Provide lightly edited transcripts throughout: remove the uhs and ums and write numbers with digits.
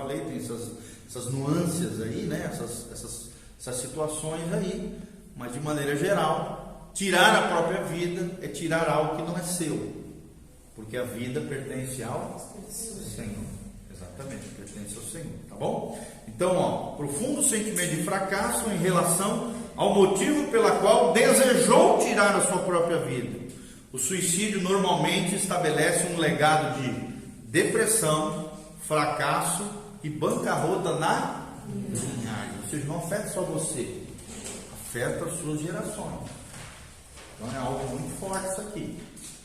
falei, tem essas nuances aí, né? Essas situações aí, mas de maneira geral, tirar a própria vida é tirar algo que não é seu, porque a vida pertence ao Senhor. Exatamente, pertence ao Senhor, tá bom? Então, profundo sentimento de fracasso em relação ao motivo pela qual desejou tirar a sua própria vida. O suicídio normalmente estabelece um legado de depressão, fracasso e bancarrota na linhagem. Ou seja, não afeta só você, afeta as suas gerações. Então é algo muito forte isso aqui,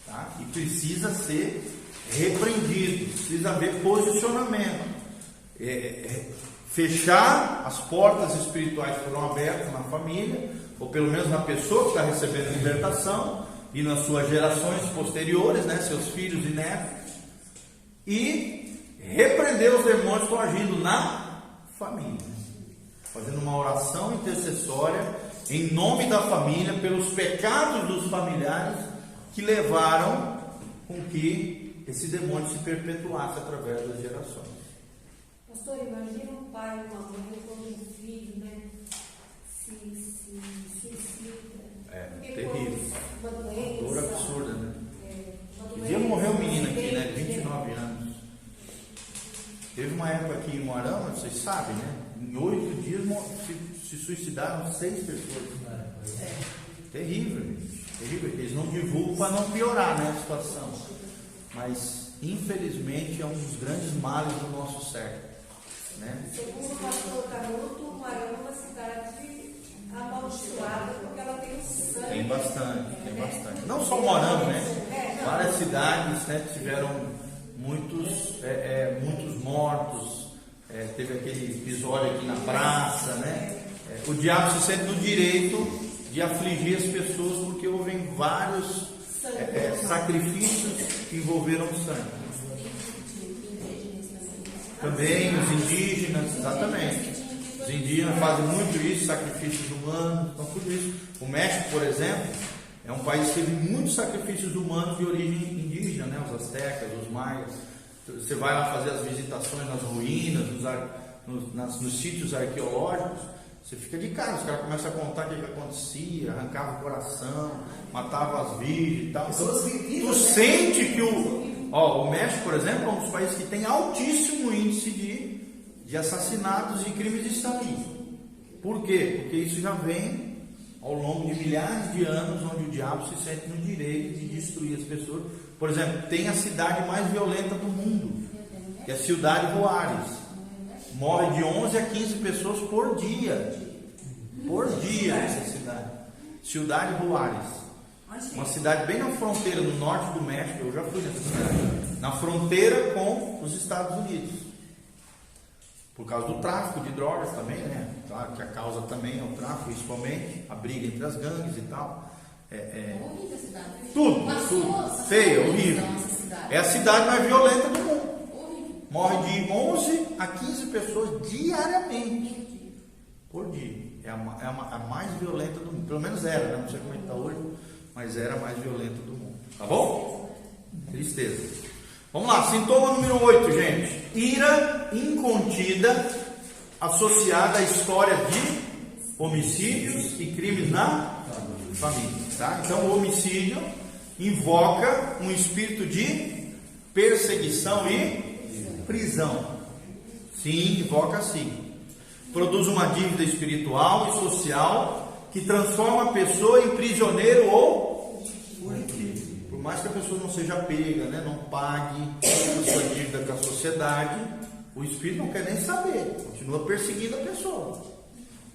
tá? E precisa ser repreendido, precisa haver posicionamento. Fechar as portas espirituais foram abertas na família, ou pelo menos na pessoa que está recebendo libertação, e nas suas gerações posteriores, né, seus filhos e netos, e repreender os demônios que estão agindo na família, fazendo uma oração intercessória em nome da família, pelos pecados dos familiares que levaram com que esse demônio se perpetuasse através das gerações. Pastor, imagina um pai e uma mãe quando um filho, né, se suicida. Terrível. Uma doença. Dor absurda, né? Um dia morreu um menino aqui, né, de 29 anos. Teve uma época aqui em Moarama, vocês sabem, né? Em 8 dias se suicidaram 6 pessoas. Terrível, gente. Terrível. Eles não divulgam para não piorar, né, a situação. Mas, infelizmente, é um dos grandes males do nosso século, né? Segundo o pastor Canuto, Moarama é uma cidade amaldiçoada porque ela tem sangue. Tem bastante. Não só Moarama, né? Várias cidades, né, tiveram muitos mortos. Teve aquele episódio aqui na praça, né? O diabo se sente no direito de afligir as pessoas porque houve vários sacrifícios que envolveram sangue. Também os indígenas, exatamente. Os indígenas fazem muito isso, sacrifícios humanos, então tudo isso. O México, por exemplo, é um país que teve muitos sacrifícios humanos de origem indígena, né? Os astecas, os maias. Você vai lá fazer as visitações nas ruínas, nos sítios arqueológicos, você fica de cara, os caras começam a contar o que acontecia, arrancava o coração, matava as virgens e tal. Então, tu sente que o México, por exemplo, é um dos países que tem altíssimo índice de assassinatos e crimes de sangue. Por quê? Porque isso já vem ao longo de milhares de anos, onde o diabo se sente no direito de destruir as pessoas. Por exemplo, tem a cidade mais violenta do mundo, que é a Ciudad Juárez. Morre de 11 a 15 pessoas por dia. Nessa cidade. Ciudad Juárez. Uma cidade bem na fronteira, no norte do México. Eu já fui nessa cidade. Na fronteira com os Estados Unidos. Por causa do tráfico de drogas também, né? Claro que a causa também é o tráfico, principalmente a briga entre as gangues e tal. Horrível a cidade. Tudo. Feia, horrível. É a cidade mais violenta do mundo. Morre de 11 a 15 pessoas diariamente. Por dia. É a mais violenta do mundo. Pelo menos era, né? Não sei como é que está hoje, mas era a mais violenta do mundo. Tá bom? Tristeza. Vamos lá, sintoma número 8, gente. Ira incontida associada à história de homicídios e crimes na família. Tá? Então, o homicídio invoca um espírito de perseguição e prisão. Sim, invoca sim. Produz uma dívida espiritual e social que transforma a pessoa em prisioneiro ou fugitivo. Por mais que a pessoa não seja pega, né, não pague a sua dívida com a sociedade, o espírito não quer nem saber, continua perseguindo a pessoa.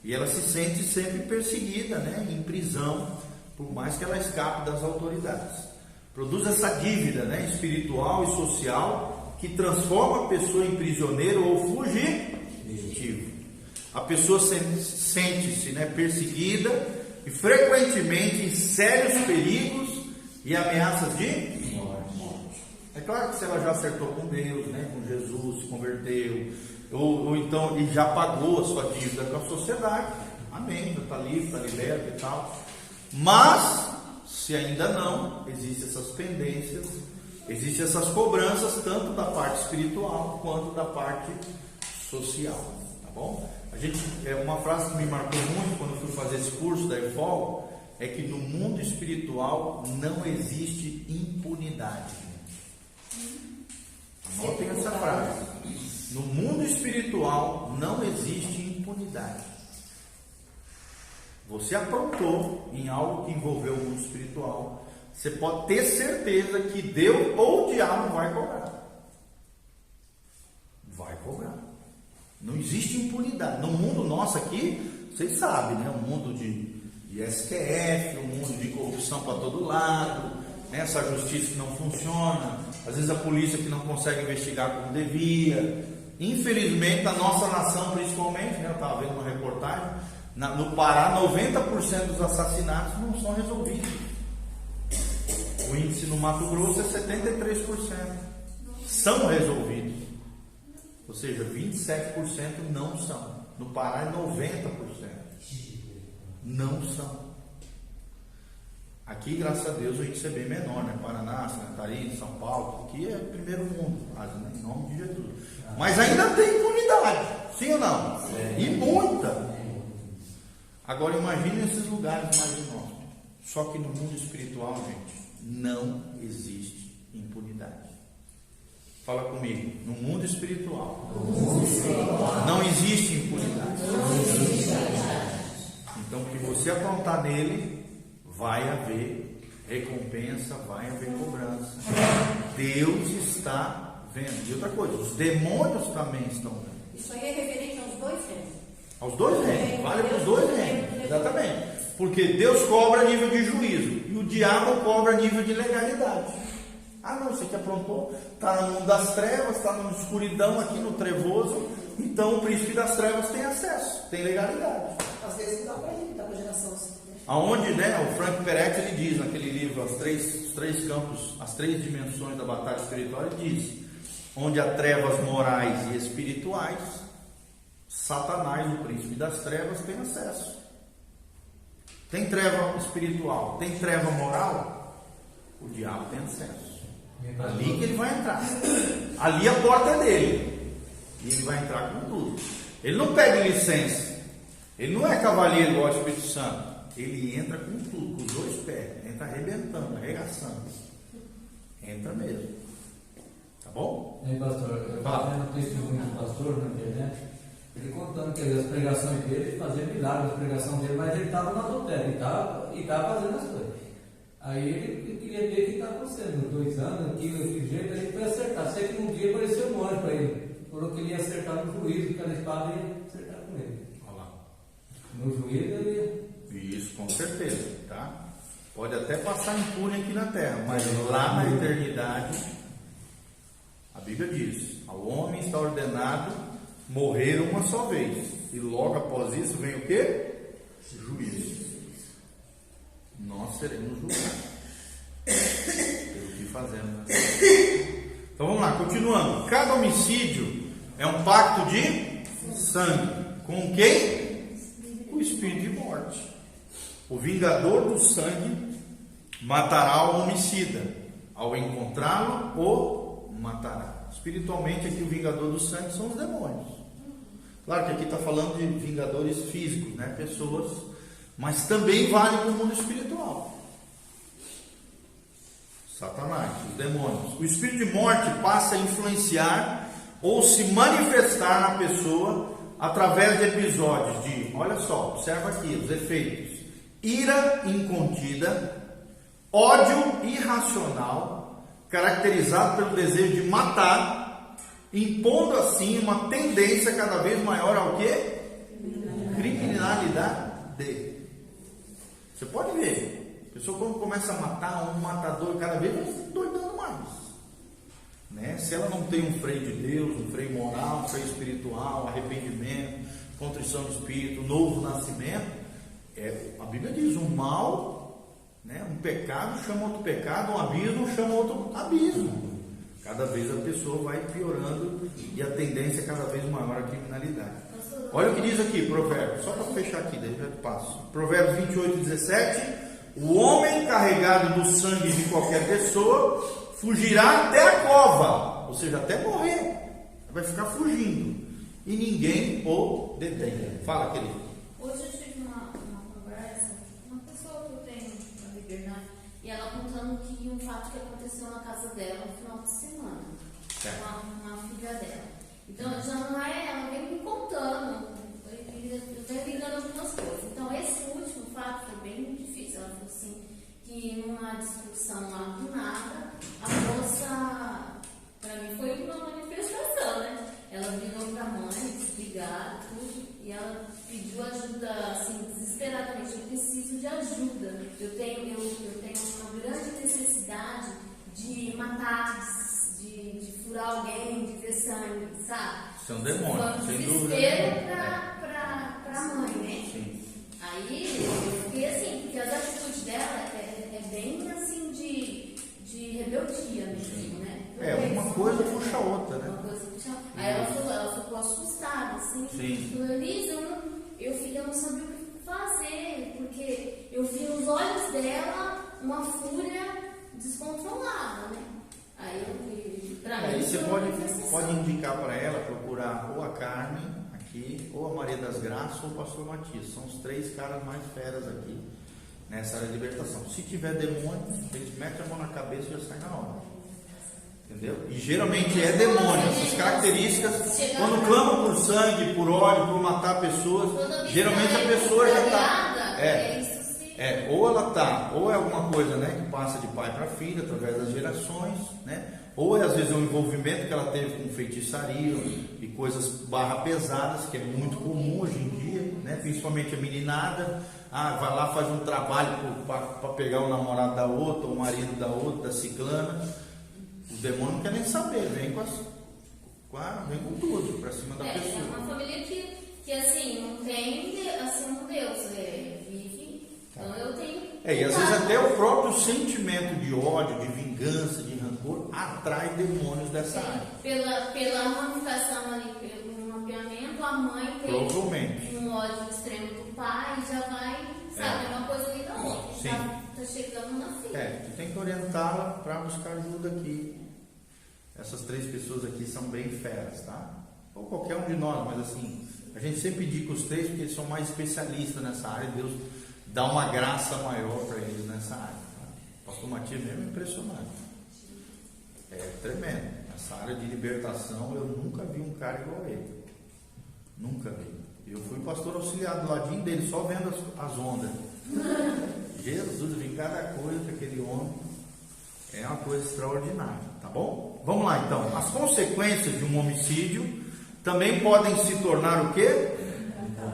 E ela se sente sempre perseguida, né, em prisão, por mais que ela escape das autoridades. Produz essa dívida, né, espiritual e social que transforma a pessoa em prisioneiro ou fugitivo. A pessoa sente-se, né, perseguida e frequentemente em sérios perigos e ameaças de morte. É claro que se ela já acertou com Deus, né, com Jesus, se converteu, ou então e já pagou a sua dívida com a sociedade, amém, está livre, está liberto e tal. Mas, se ainda não, existem essas pendências, existem essas cobranças, tanto da parte espiritual quanto da parte social, tá bom? Uma frase que me marcou muito quando eu fui fazer esse curso da EFOL é que no mundo espiritual não existe impunidade. Anotem essa frase. No mundo espiritual não existe impunidade. Você aprontou em algo que envolveu o mundo espiritual, você pode ter certeza que Deus ou o diabo vai cobrar. Vai cobrar. Não existe impunidade. No mundo nosso aqui, vocês sabem, né? Um mundo de SQF, um mundo de corrupção para todo lado, né? Essa justiça que não funciona, às vezes a polícia que não consegue investigar como devia. Infelizmente, na nossa nação, principalmente, né? Eu estava vendo uma reportagem, no Pará, 90% dos assassinatos não são resolvidos. O índice no Mato Grosso é 73%. São resolvidos. Ou seja, 27% não são. No Pará é 90%. Não são. Aqui, graças a Deus, o índice é bem menor, né? Paraná, Santa Catarina, São Paulo, aqui é primeiro mundo, quase, né? Em nome de Jesus. Mas ainda tem impunidade, sim ou não? E muita. Agora imagine esses lugares mais inóspitos. Só que no mundo espiritual, gente, não existe impunidade. Fala comigo. No mundo espiritual, não existe impunidade. Então, o que você aprontar nele, vai haver recompensa, vai haver cobrança. Deus está vendo. E outra coisa, os demônios também estão vendo. Isso aí é referente aos dois reinos. Aos dois reinos, vale para os dois reinos. Exatamente. Porque Deus cobra a nível de juízo e o diabo cobra a nível de legalidade. Ah, não, você que aprontou, está no mundo das trevas, está na escuridão aqui no trevoso, então o príncipe das trevas tem acesso, tem legalidade. Às vezes não dá para ele, dá para a geração assim. Aonde, né, o Frank Peretti, ele diz naquele livro, os três campos, as três dimensões da batalha espiritual, ele diz, onde há trevas morais e espirituais, Satanás, o príncipe das trevas, tem acesso. Tem treva espiritual, tem treva moral, o diabo tem acesso. Ali que ele vai entrar. Ali a porta é dele. E ele vai entrar com tudo. Ele não pede licença. Ele não é cavaleiro igual ao Espírito Santo. Ele entra com tudo, com os dois pés. Entra arrebentando, arregaçando. Entra mesmo. Tá bom? E aí, pastor, eu estava vendo um testemunho do pastor na internet, ele contando que as pregações dele, ele fazia milagres nas pregações dele, mas ele estava no adultério e estava fazendo as coisas. Aí ele queria ver o que está acontecendo, 2 anos, aquele jeito, ele foi acertar. Sei que um dia apareceu um anjo para ele, falou que ele ia acertar no juízo, que aquela espada ia acertar com ele. Olha lá. No juízo ele ia. Isso, com certeza, tá? Pode até passar impune aqui na terra, mas lá na eternidade, a Bíblia diz: ao homem está ordenado morrer uma só vez, e logo após isso vem o quê? Juízo. Nós seremos julgados pelo que fazemos. Então vamos lá, continuando. Cada homicídio é um pacto de sangue. Com quem? O espírito de morte. O vingador do sangue matará o homicida. Ao encontrá-lo, o matará. Espiritualmente, aqui o vingador do sangue são os demônios. Claro que aqui está falando de vingadores físicos, né? Pessoas, mas também vale para o mundo espiritual. Satanás, os demônios. O espírito de morte passa a influenciar ou se manifestar na pessoa através de episódios de, olha só, observa aqui os efeitos: ira incontida, ódio irracional, caracterizado pelo desejo de matar, impondo assim uma tendência cada vez maior ao quê? Criminalidade. Você pode ver, a pessoa quando começa a matar, um matador cada vez vai se doidando mais, né? Se ela não tem um freio de Deus, um freio moral, um freio espiritual, arrependimento, contrição do espírito, novo nascimento, a Bíblia diz: um mal, né? Um pecado chama outro pecado, um abismo chama outro abismo. Cada vez a pessoa vai piorando e a tendência é cada vez maior à criminalidade. Olha o que diz aqui, Provérbios, só para fechar aqui, daí já te passo. Provérbios 28:17: o homem carregado do sangue de qualquer pessoa fugirá até a cova, ou seja, até morrer, vai ficar fugindo. e ninguém o detém. Fala, querido. Hoje eu tive uma conversa, uma pessoa que eu tenho na liberdade, e ela contando que um fato que aconteceu na casa dela no final de semana, com uma filha dela. Então já não é, ela vem me contando, eu venho ligando algumas coisas. Então esse último fato foi bem difícil. Ela falou assim, que numa discussão lá do nada, a moça, para mim foi uma manifestação, né? Ela virou para a mãe, desligar tudo, e ela pediu ajuda, assim, desesperadamente. Eu preciso de ajuda. Eu tenho uma grande necessidade de matar, de furar alguém, de ver sangue, sabe? Isso é um demônio, sem dúvida. Desespero para a mãe, né? Sim. Aí eu fiquei assim, porque as atitudes dela é bem assim de rebeldia mesmo, né? Uma coisa puxa a outra, né? Uma coisa puxa a outra. Aí ela ficou assustada, assim. Sim. Falou, Elisa, eu não sabia o que fazer, porque eu vi nos olhos dela uma fúria descontrolada, né? Aí pra mim. Aí você foi uma pode manifestação. indicar para ela procurar ou a Carmen aqui, ou a Maria das Graças, ou o pastor Matias. São os 3 caras mais feras aqui nessa área de libertação. Se tiver demônio, eles metem a mão na cabeça e já sai na hora. Entendeu? E geralmente é demônio. Essas características, quando clamam por sangue, por ódio, por matar pessoas, geralmente a pessoa já está. Ou ela está, ou é alguma coisa, né, que passa de pai para filho através das gerações, né? Ou às vezes é um envolvimento que ela teve com feitiçaria e coisas barra pesadas, que é muito comum hoje em dia, né? Principalmente a meninada, vai lá, faz um trabalho para pegar o namorado da outra, o marido da outra, da ciclana. O demônio não quer nem saber, vem vem com tudo para cima da pessoa. É uma família que assim, não tem assim, um Deus, vive. Então eu tenho. E às vezes até o próprio sentimento de ódio, de vingança, de rancor, atrai demônios dessa área. Pela ramificação ali, pelo mapeamento, a mãe tem Provavelmente. um ódio extremo do pai e já vai, sabe, uma coisa ali da outra. Sim. Tá chegando na filha. Tu tem que orientá-la para buscar ajuda aqui. Essas 3 pessoas aqui são bem feras, tá? Ou qualquer um de nós, mas assim, a gente sempre indica os 3 porque eles são mais especialistas nessa área e Deus dá uma graça maior para eles nessa área. Tá? O pastor Matias mesmo é impressionante. É tremendo. Nessa área de libertação eu nunca vi um cara igual a ele. Nunca vi. Eu fui pastor auxiliar do ladinho dele, só vendo as ondas. Jesus, vi cada coisa que aquele homem é uma coisa extraordinária, tá bom? Vamos lá então. As consequências de um homicídio também podem se tornar o quê?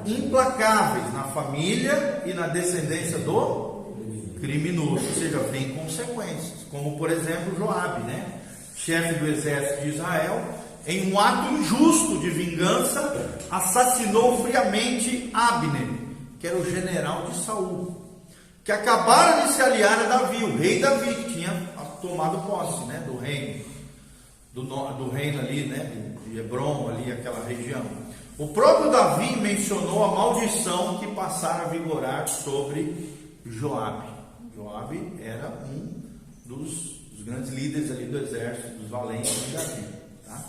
Implacáveis na família e na descendência do criminoso, ou seja, vem consequências, como por exemplo Joabe, né? Chefe do exército de Israel, em um ato injusto de vingança, assassinou friamente Abner, que era o general de Saul, que acabara de se aliar a Davi, o rei Davi, que tinha tomado posse, né, do reino, do reino ali, né, de Hebron, ali, aquela região. O próprio Davi mencionou a maldição que passara a vigorar sobre Joabe. Joabe era um dos grandes líderes ali do exército, dos valentes de Davi. Tá?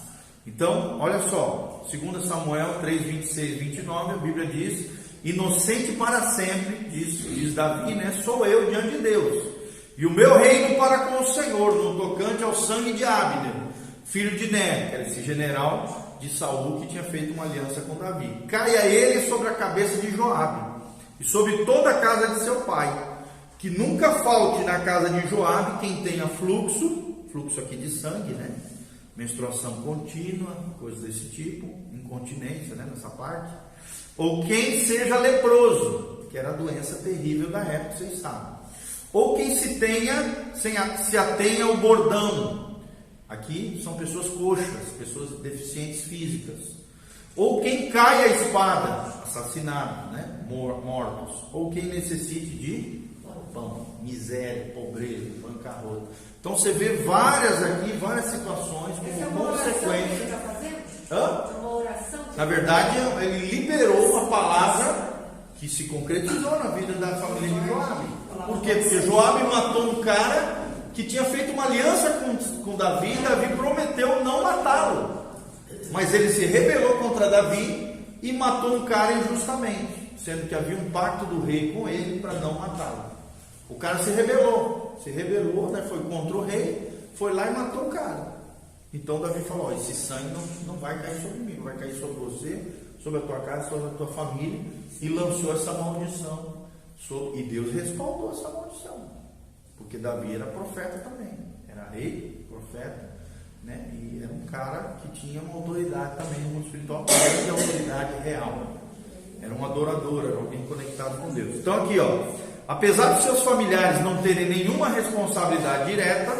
Então, olha só, 2 Samuel 3, 26 e 29, a Bíblia diz: inocente para sempre, diz Davi, né? Sou eu diante de Deus, e o meu reino para com o Senhor, no tocante ao sangue de Abner, filho de Ner, que era esse general de Saul que tinha feito uma aliança com Davi. Caia ele sobre a cabeça de Joabe e sobre toda a casa de seu pai, que nunca falte na casa de Joabe quem tenha fluxo aqui de sangue, né? Menstruação contínua, coisas desse tipo, incontinência, né? Nessa parte, ou quem seja leproso, que era a doença terrível da época, vocês sabem, ou quem se atenha ao bordão. Aqui são pessoas coxas, pessoas deficientes físicas. Ou quem cai a espada, assassinado, né? Mortos. Ou quem necessite de pão, miséria, pobreza, bancarrota. Então você vê várias situações como consequência. Uma oração. Na verdade, ele liberou uma palavra que se concretizou na vida da família de Joabe. Por quê? Porque Joabe matou um cara que tinha feito uma aliança com Davi, e Davi prometeu não matá-lo. Mas ele se rebelou contra Davi e matou um cara injustamente, sendo que havia um pacto do rei com ele para não matá-lo. O cara se rebelou, né? Foi contra o rei, foi lá e matou o cara. Então Davi falou: esse sangue não vai cair sobre mim, vai cair sobre você, sobre a tua casa, sobre a tua família, e lançou essa maldição. E Deus respaldou essa maldição, porque Davi era profeta também, era rei, profeta, né? E era um cara que tinha uma autoridade também no mundo espiritual, além da autoridade real. Era um adorador, era alguém conectado com Deus. Então aqui, ó, apesar de seus familiares não terem nenhuma responsabilidade direta,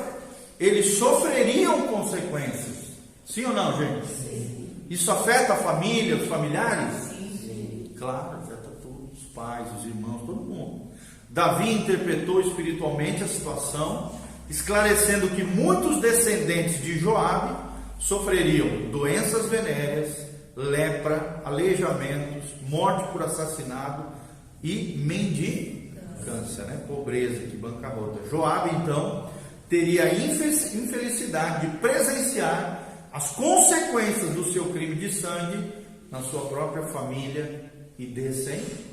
eles sofreriam consequências. Sim ou não, gente? Sim. Isso afeta a família, os familiares? Sim. Claro, afeta todos, os pais, os irmãos, todo mundo. Davi interpretou espiritualmente a situação, esclarecendo que muitos descendentes de Joabe sofreriam doenças venéreas, lepra, aleijamentos, morte por assassinato e mendicância, né? Pobreza, que bancarrota. Joabe, então, teria a infelicidade de presenciar as consequências do seu crime de sangue na sua própria família e descendentes.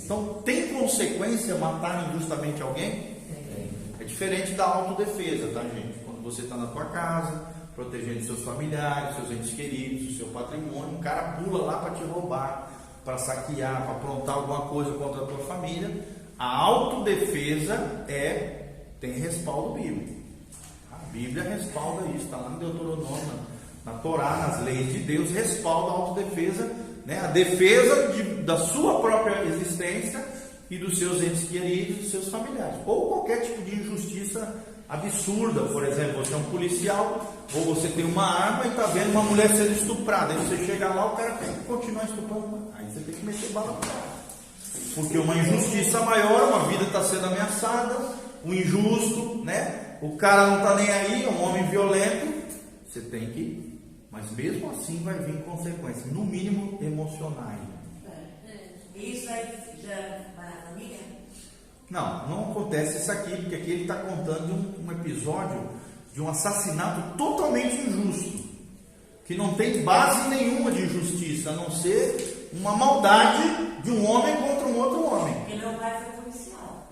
Então, tem consequência matar injustamente alguém? É diferente da autodefesa, tá, gente? Quando você está na tua casa, protegendo seus familiares, seus entes queridos, o seu patrimônio, um cara pula lá para te roubar, para saquear, para aprontar alguma coisa contra a tua família. A autodefesa tem respaldo bíblico. A Bíblia respalda isso, está lá no Deuteronômio, na Torá, nas leis de Deus, respalda a autodefesa, né? A defesa da sua própria existência e dos seus entes queridos, dos seus familiares. Ou qualquer tipo de injustiça absurda, por exemplo, você é um policial, ou você tem uma arma e está vendo uma mulher sendo estuprada, aí você chega lá, o cara tem que continuar estuprando, aí você tem que meter bala no cara, porque uma injustiça maior, uma vida está sendo ameaçada, um injusto, né? O cara não está nem aí, é um homem violento, você tem que, mas mesmo assim vai vir consequências, no mínimo emocionais. Isso aí já vai na família? Não acontece isso aqui, porque aqui ele está contando um episódio de um assassinato totalmente injusto, que não tem base nenhuma de justiça, a não ser uma maldade de um homem contra um outro homem. Porque meu pai foi policial.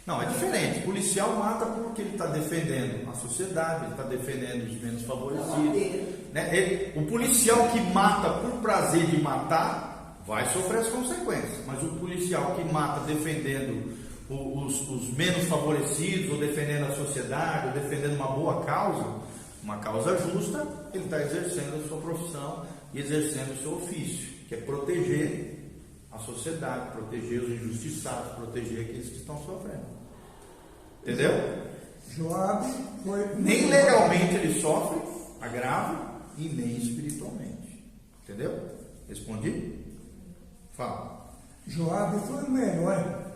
Não, é diferente. O policial mata porque ele está defendendo a sociedade, ele está defendendo os menos favorecidos. Né? O policial que mata por prazer de matar vai sofrer as consequências, mas o policial que mata defendendo os menos favorecidos, ou defendendo a sociedade, ou defendendo uma boa causa, uma causa justa, ele está exercendo a sua profissão e exercendo o seu ofício, que é proteger a sociedade, proteger os injustiçados, proteger aqueles que estão sofrendo. Entendeu? Joabe foi... Nem legalmente ele sofre, agravo, e nem espiritualmente. Entendeu? Respondi? Fala. Joabe foi um herói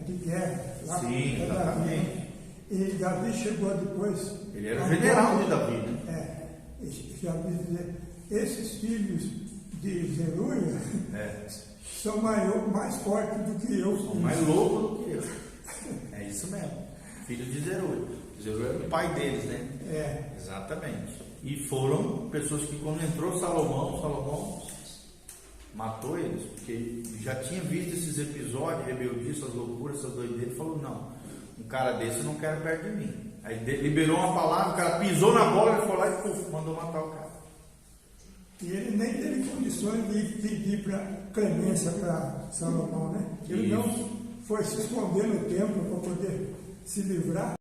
de guerra. Lá Sim, exatamente. E Davi chegou depois... Ele era o general de Davi, né? Já quis dizer, esses filhos de Zeruia são mais fortes do que eu. São mais loucos do que eu. É isso mesmo. Filho de Zeruia. Zeruia era o pai deles, né? Exatamente. E foram pessoas que, quando entrou Salomão matou eles, porque já tinha visto esses episódios, rebeldia, essas loucuras, essas doideiras, e falou: não, um cara desse eu não quero perto de mim. Aí liberou uma palavra, o cara pisou na bola, ele foi lá e mandou matar o cara. E ele nem teve condições de pedir clemência para Salomão, né? Ele não foi se esconder no templo para poder se livrar.